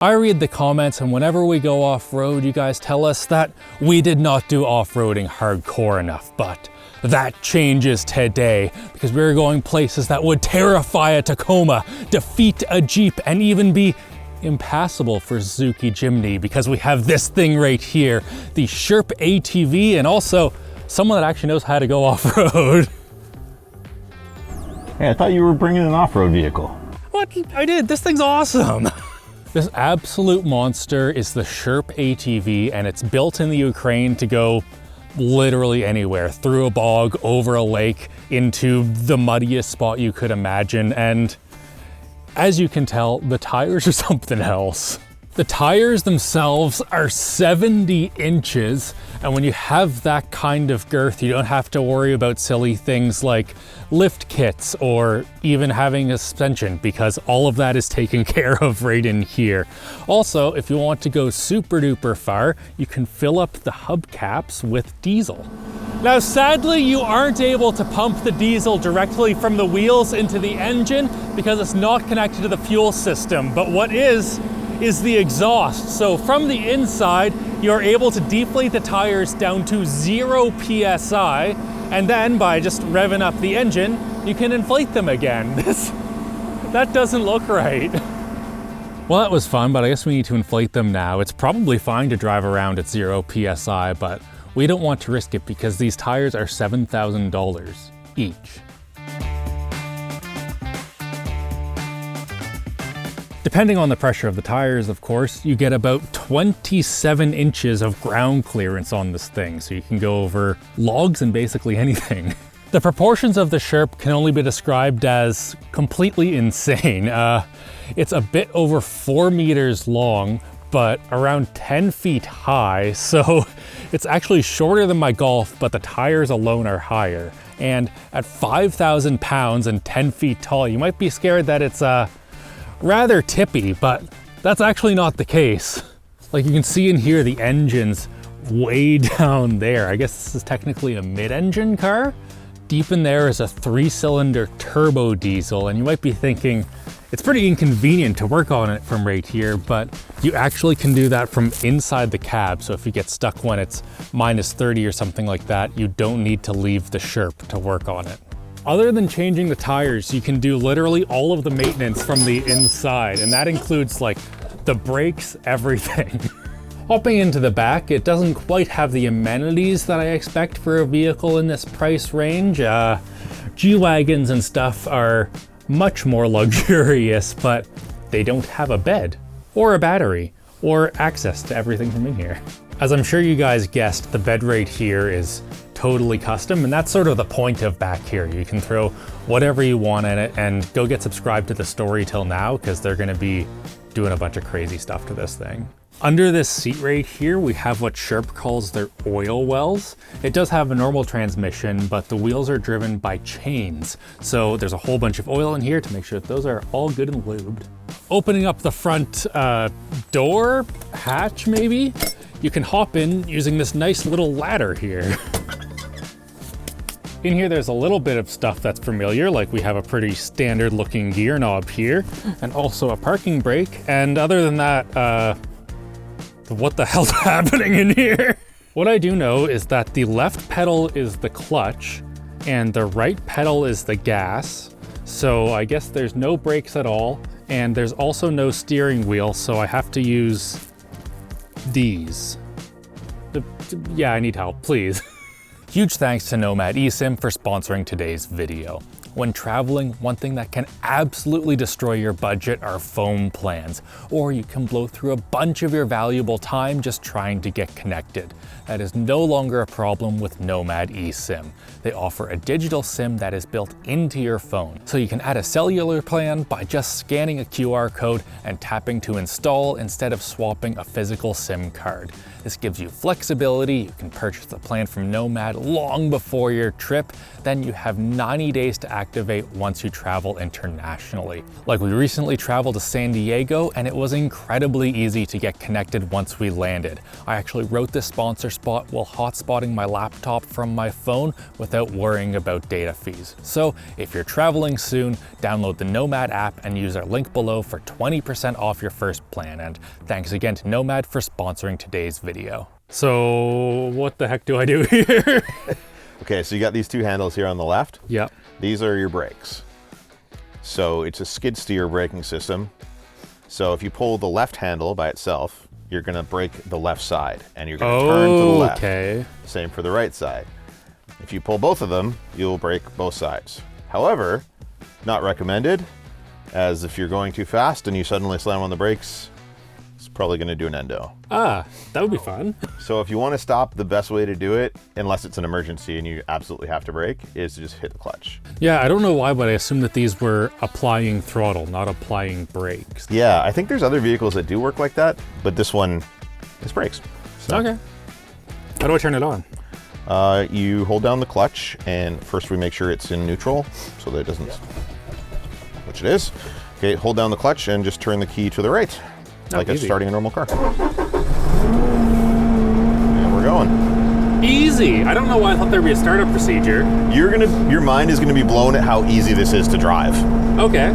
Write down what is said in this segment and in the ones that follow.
I read the comments, and whenever we go off-road, you guys tell us that we did not do off-roading hardcore enough, but that changes today because we're going places that would terrify a Tacoma, defeat a Jeep, and even be impassable for Suzuki Jimny because we have this thing right here, the Sherp ATV, and also someone that actually knows how to go off-road. Hey, I thought you were bringing an off-road vehicle. What? I did. This thing's awesome. This absolute monster is the Sherp ATV, and it's built in the Ukraine to go literally anywhere, through a bog, over a lake, into the muddiest spot you could imagine. And as you can tell, the tires are something else. The tires themselves are 70 inches, and when you have that kind of girth, you don't have to worry about silly things like lift kits or even having a suspension, because all of that is taken care of right in here. Also, if you want to go super duper far, you can fill up the hubcaps with diesel. Now, sadly, you aren't able to pump the diesel directly from the wheels into the engine because it's not connected to the fuel system, but what is the exhaust. So from the inside, you're able to deflate the tires down to 0 PSI, and then by just revving up the engine, you can inflate them again. That doesn't look right. Well, that was fun, but I guess we need to inflate them now. It's probably fine to drive around at 0 PSI, but we don't want to risk it because these tires are $7,000 each. Depending on the pressure of the tires, of course, you get about 27 inches of ground clearance on this thing, so you can go over logs and basically anything. The proportions of the Sherp can only be described as completely insane. It's a bit over 4 meters long, but around 10 feet high, so it's actually shorter than my Golf, but the tires alone are higher. And at 5,000 pounds and 10 feet tall, you might be scared that it's rather tippy, but that's actually not the case. Like you can see in here, the engine's way down there. I guess this is technically a mid-engine car. Deep in there is a 3-cylinder turbo diesel, and you might be thinking, it's pretty inconvenient to work on it from right here, but you actually can do that from inside the cab. So if you get stuck when it's -30 or something like that, you don't need to leave the Sherp to work on it. Other than changing the tires, you can do literally all of the maintenance from the inside, and that includes like the brakes, everything. Hopping into the back, it doesn't quite have the amenities that I expect for a vehicle in this price range. G-Wagons and stuff are much more luxurious, but they don't have a bed or a battery or access to everything from in here. As I'm sure you guys guessed, the bed right here is totally custom, and that's sort of the point of back here. You can throw whatever you want in it, and go get subscribed to the story till now because they're gonna be doing a bunch of crazy stuff to this thing. Under this seat right here, we have what Sherp calls their oil wells. It does have a normal transmission, but the wheels are driven by chains. So there's a whole bunch of oil in here to make sure that those are all good and lubed. Opening up the front door, hatch maybe, you can hop in using this nice little ladder here. In here, there's a little bit of stuff that's familiar, like we have a pretty standard looking gear knob here, and also a parking brake. And other than that, what the hell's happening in here? What I do know is that the left pedal is the clutch and the right pedal is the gas. So I guess there's no brakes at all, and there's also no steering wheel, so I have to use these. Yeah, I need help, please. Huge thanks to Nomad eSIM for sponsoring today's video. When traveling, one thing that can absolutely destroy your budget are phone plans, or you can blow through a bunch of your valuable time just trying to get connected. That is no longer a problem with Nomad eSIM. They offer a digital SIM that is built into your phone, so you can add a cellular plan by just scanning a QR code and tapping to install instead of swapping a physical SIM card. This gives you flexibility. You can purchase the plan from Nomad long before your trip. Then you have 90 days to activate once you travel internationally. Like we recently traveled to San Diego and it was incredibly easy to get connected once we landed. I actually wrote this sponsor spot while hotspotting my laptop from my phone without worrying about data fees. So if you're traveling soon, download the Nomad app and use our link below for 20% off your first plan. And thanks again to Nomad for sponsoring today's video. So what the heck do I do here? Okay, so you got these two handles here on the left. Yep. These are your brakes. So it's a skid steer braking system. So if you pull the left handle by itself, you're gonna brake the left side and you're gonna turn to the left. Okay. Same for the right side. If you pull both of them, you'll brake both sides. However, not recommended, as if you're going too fast and you suddenly slam on the brakes, it's probably gonna do an endo. Ah, that would be fun. So if you want to stop, the best way to do it, unless it's an emergency and you absolutely have to brake, is to just hit the clutch. Yeah, I don't know why, but I assume that these were applying throttle, not applying brakes. Yeah, I think there's other vehicles that do work like that, but this one is brakes. So, Okay. How do I turn it on? you hold down the clutch, and first we make sure it's in neutral so that it doesn't, which it is. Okay, hold down the clutch and just turn the key to the right, like it's starting a normal car. And we're going. Easy. I don't know why I thought there'd be a startup procedure. Your mind is gonna be blown at how easy this is to drive. Okay.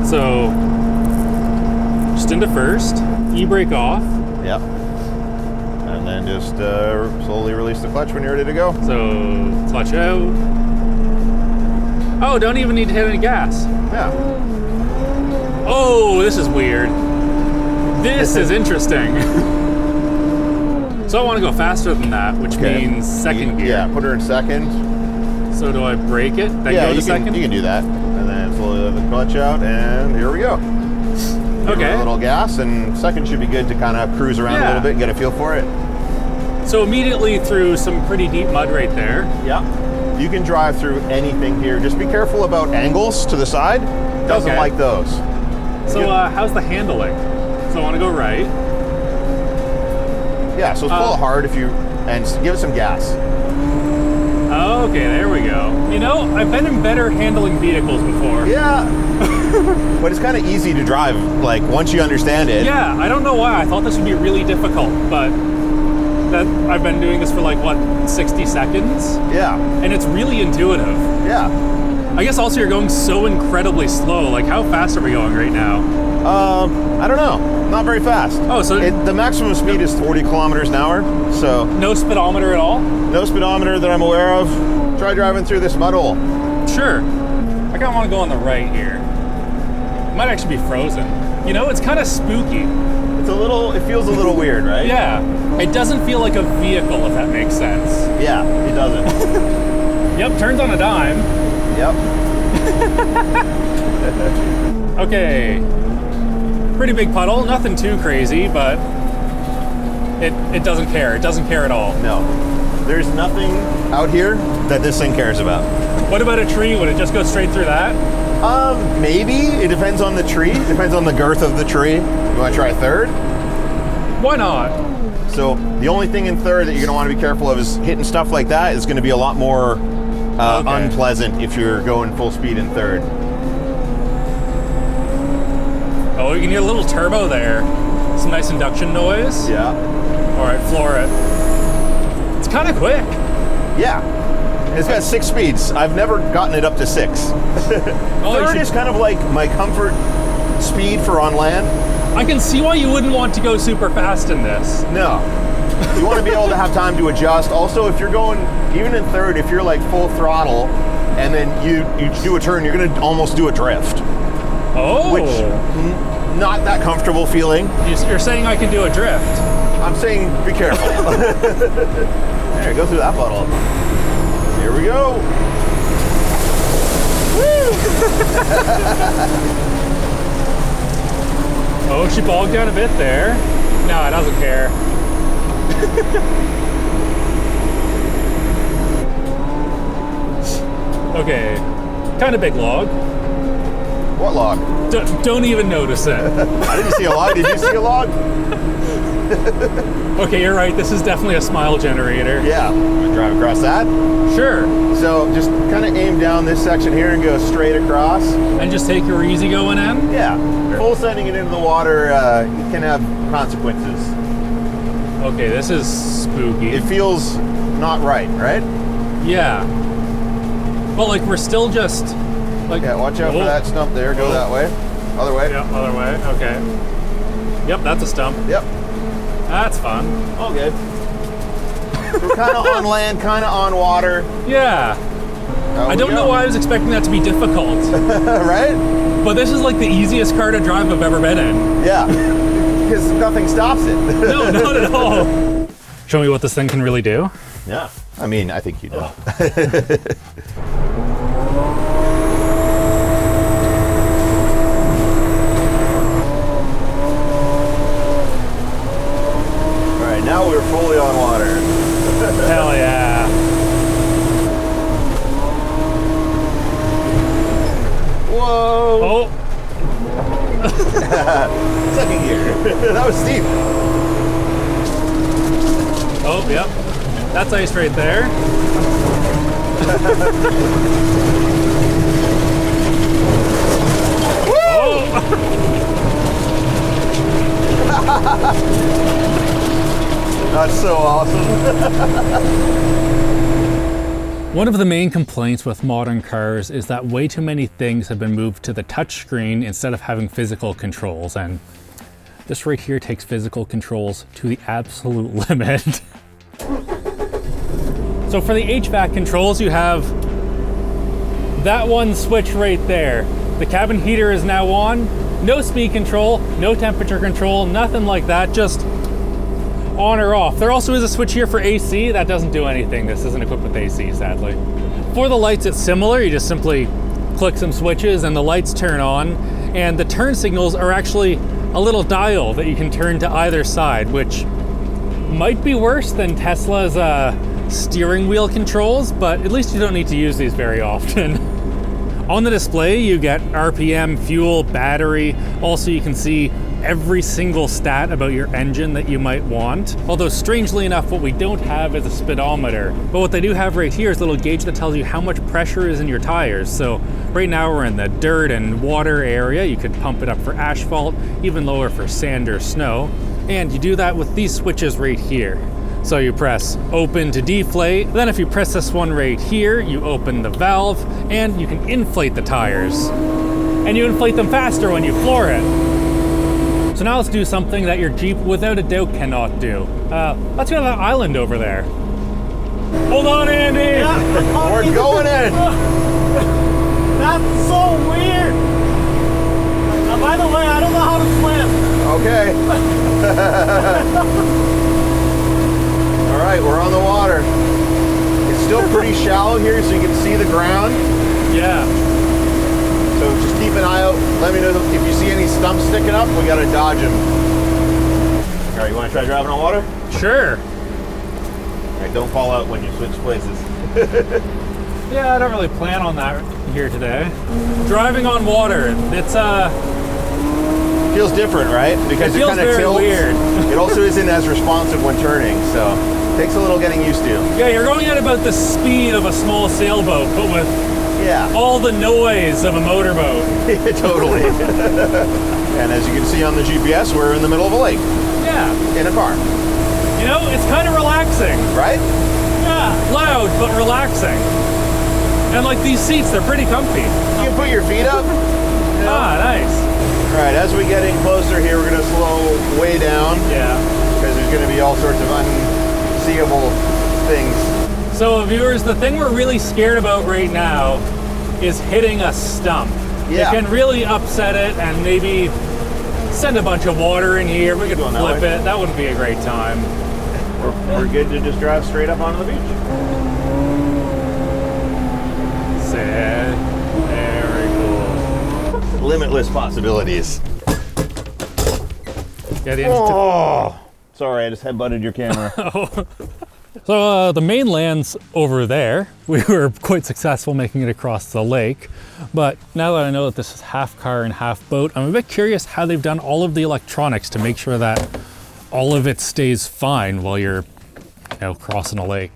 So, just into first, e-brake off. Yep. And then just slowly release the clutch when you're ready to go. So, clutch out. Oh, don't even need to hit any gas. Yeah. Oh, this is weird. This is interesting. So I want to go faster than that, which means second gear. Yeah, put her in second. So do I brake it, then go to second? You can do that. And then slowly let the clutch out, and here we go. Give her a little gas, and second should be good to kind of cruise around a little bit and get a feel for it. So immediately through some pretty deep mud right there. Yeah. You can drive through anything here. Just be careful about angles to the side. Doesn't like those. So how's the handling? So I want to go right. Yeah, so pull it hard and give it some gas. Okay, there we go. You know, I've been in better handling vehicles before. Yeah. But it's kind of easy to drive, like, once you understand it. Yeah, I don't know why. I thought this would be really difficult, but I've been doing this for like, what, 60 seconds? Yeah. And it's really intuitive. Yeah. I guess also you're going so incredibly slow. Like, how fast are we going right now? I don't know. Not very fast. Oh, so the maximum speed is 40 kilometers an hour, so. No speedometer at all? No speedometer that I'm aware of. Try driving through this mud hole. Sure. I kind of want to go on the right here. It might actually be frozen. You know, it's kind of spooky. It feels a little weird, right? Yeah. It doesn't feel like a vehicle, if that makes sense. Yeah, it doesn't. Yep, turns on a dime. Yep. Okay. Pretty big puddle, nothing too crazy, but it doesn't care. It doesn't care at all. No. There's nothing out here that this thing cares about. What about a tree? Would it just go straight through that? Maybe. It depends on the tree. Depends on the girth of the tree. You want to try third? Why not? So the only thing in third that you're going to want to be careful of is hitting stuff like that is going to be a lot more unpleasant if you're going full speed in third. Oh, you can hear a little turbo there. Some nice induction noise. Yeah. All right, floor it. It's kind of quick. Yeah. It's got 6 speeds. I've never gotten it up to 6. Third is kind of like my comfort speed for on land. I can see why you wouldn't want to go super fast in this. No. You want to be able to have time to adjust. Also, if you're going, even in third, if you're like full throttle and then you do a turn, you're going to almost do a drift. Oh. Which, not that comfortable feeling. You're saying I can do a drift? I'm saying be careful. There, go through that puddle. Here we go. Woo! Oh, she bogged down a bit there. No, it doesn't care. Okay, kind of big log. What log? Don't even notice it. I didn't see a log. Did you see a log? Okay, you're right. This is definitely a smile generator. Yeah. Wanna drive across that? Sure. So just kind of aim down this section here and go straight across. And just take your easy going in? Yeah. Full sending it into the water can have consequences. Okay, this is spooky. It feels not right, right? Yeah. But like we're still just like. Yeah, watch out for that stump there. Go that way. Other way. Yep, other way. Okay. Yep, that's a stump. Yep. That's fun. All good. We're kind of on land, kind of on water. Yeah. I don't know why I was expecting that to be difficult. Right? But this is like the easiest car to drive I've ever been in. Yeah. Because nothing stops it. No, not at all. Show me what this thing can really do. Yeah. I mean, I think you do. Now we're fully on water. Hell yeah. Whoa. Oh. Second gear. That was steep. Oh, yep. That's ice right there. That's so awesome. One of the main complaints with modern cars is that way too many things have been moved to the touchscreen instead of having physical controls, and this right here takes physical controls to the absolute limit. So for the HVAC controls, you have that one switch right there. The cabin heater is now on. No speed control, no temperature control, nothing like that, just on or off. There also is a switch here for AC. That doesn't do anything. This isn't equipped with AC, sadly. For the lights, it's similar. You just simply click some switches and the lights turn on. And the turn signals are actually a little dial that you can turn to either side, which might be worse than Tesla's steering wheel controls, but at least you don't need to use these very often. On the display, you get RPM, fuel, battery. Also, you can see every single stat about your engine that you might want. Although strangely enough, what we don't have is a speedometer. But what they do have right here is a little gauge that tells you how much pressure is in your tires. So right now we're in the dirt and water area. You could pump it up for asphalt, even lower for sand or snow. And you do that with these switches right here. So you press open to deflate. Then if you press this one right here, you open the valve and you can inflate the tires. And you inflate them faster when you floor it. So now let's do something that your Jeep without a doubt cannot do. Let's go to that island over there. Hold on, Andy! Yeah, we're going in! That's so weird! By the way, I don't know how to swim. Okay. All right, we're on the water. It's still pretty shallow here, so you can see the ground. Yeah. So just keep an eye out. Let me know if you see any stumps sticking up. We gotta dodge them. All right, you want to try driving on water? Sure. All right, don't fall out when you switch places. Yeah, I don't really plan on that here today. Driving on water, it's feels different, right? Because it feels kind of very tilts. weird. It also isn't as responsive when turning, so it takes a little getting used to. Yeah, you're going at about the speed of a small sailboat, but with Yeah. all the noise of a motorboat. Totally. And as you can see on the GPS, we're in the middle of a lake Yeah. in a car, You know, it's kind of relaxing. right? Yeah. Loud, but relaxing. And like these seats, they're pretty comfy. You can put your feet up. Ah, nice. All right, as we get in closer here, we're going to slow way down Yeah. because there's going to be all sorts of unseeable things. So viewers, the thing we're really scared about right now is hitting a stump. Yeah. It can really upset it and maybe send a bunch of water in here. We could Going that flip way? it. That wouldn't be a great time. We're good to just drive straight up onto the beach. Sad. Very cool. Limitless possibilities. Yeah, the Oh, sorry, I just headbutted your camera. So the mainland's over there. We were quite successful making it across the lake, but now that I know that this is half car and half boat, I'm a bit curious how they've done all of the electronics to make sure that all of it stays fine while you're, crossing a lake.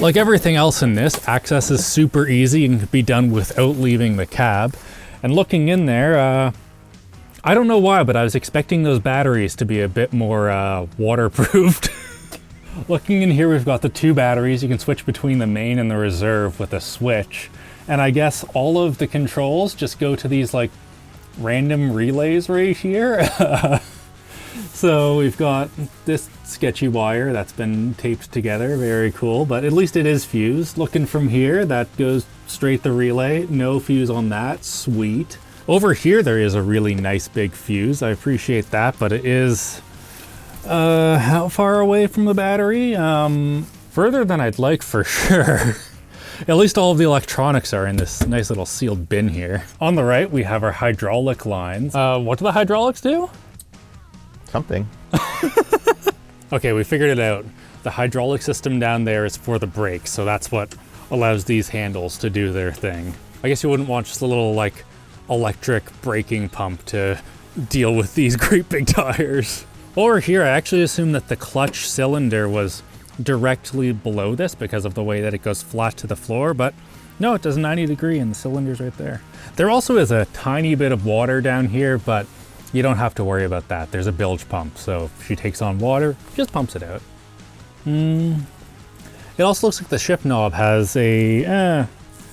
Like everything else in this, access is super easy and can be done without leaving the cab. And looking in there, I don't know why, but I was expecting those batteries to be a bit more waterproofed. Looking in here, we've got the 2 batteries. You can switch between the main and the reserve with a switch. And I guess all of the controls just go to these like random relays right here. So we've got this sketchy wire that's been taped together, very cool, but at least it is fused. Looking from here, that goes straight the relay, no fuse on that, sweet. Over here there is a really nice big fuse, I appreciate that, but it is, how far away from the battery? Further than I'd like for sure. At least all of the electronics are in this nice little sealed bin here. On the right, we have our hydraulic lines. What do the hydraulics do? Something. Okay, we figured it out. The hydraulic system down there is for the brakes, so that's what allows these handles to do their thing. I guess you wouldn't want just a little like electric braking pump to deal with these great big tires. Over here, I actually assumed that the clutch cylinder was directly below this because of the way that it goes flat to the floor, but no, it does 90 degree and the cylinder's right there. There also is a tiny bit of water down here, but you don't have to worry about that. There's a bilge pump, so if she takes on water, just pumps it out. It also looks like the shift knob has a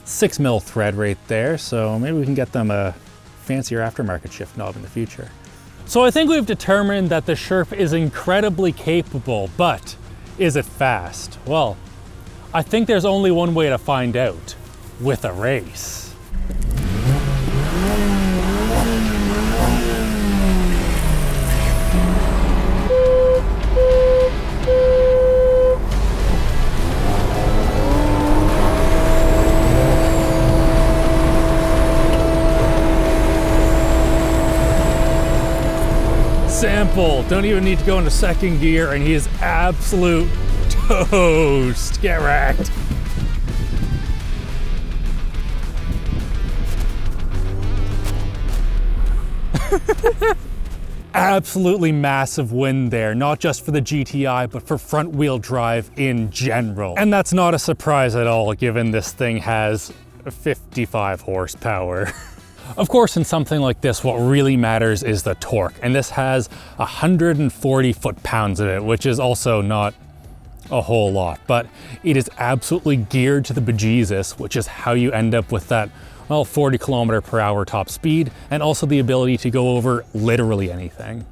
6 mil thread right there, so maybe we can get them a fancier aftermarket shift knob in the future. So I think we've determined that the Sherp is incredibly capable, but is it fast? Well, I think there's only one way to find out, with a race. Sample, don't even need to go into second gear, and he is absolute toast. Get wrecked. Absolutely massive win there, not just for the GTI, but for front wheel drive in general. And that's not a surprise at all, given this thing has 55 horsepower. Of course, in something like this, what really matters is the torque, and this has 140 foot-pounds of it, which is also not a whole lot, but it is absolutely geared to the bejesus, which is how you end up with that, well, 40 km/h top speed, and also the ability to go over literally anything.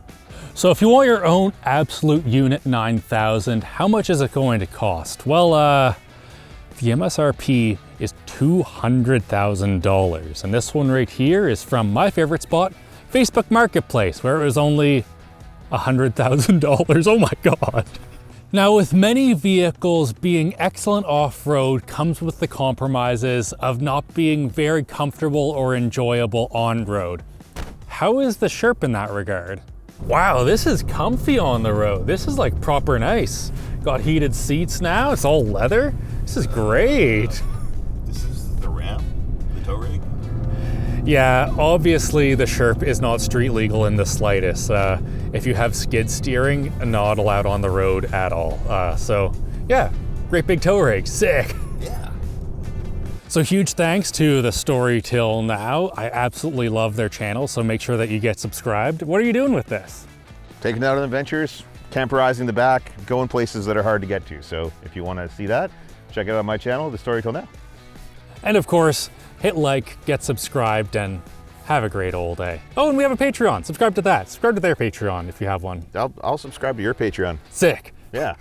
So if you want your own absolute unit 9000, how much is it going to cost? Well, the MSRP is $200,000. And this one right here is from my favorite spot, Facebook Marketplace, where it was only $100,000. Oh my God. Now, with many vehicles being excellent off-road comes with the compromises of not being very comfortable or enjoyable on-road. How is the Sherp in that regard? Wow, this is comfy on the road. This is like proper nice. Got heated seats now, it's all leather. This is great. This is the Ram, the tow rig? Yeah, obviously the Sherp is not street legal in the slightest. If you have skid steering, not allowed on the road at all. So yeah, great big tow rig, sick. Yeah. So huge thanks to the Story Till Now. I absolutely love their channel, so make sure that you get subscribed. What are you doing with this? Taking out on adventures, camperizing the back, going places that are hard to get to. So if you want to see that, check out my channel, The Story Till Now. And of course, hit like, get subscribed, and have a great old day. Oh, and we have a Patreon. Subscribe to that. Subscribe to their Patreon if you have one. I'll subscribe to your Patreon. Sick. Yeah.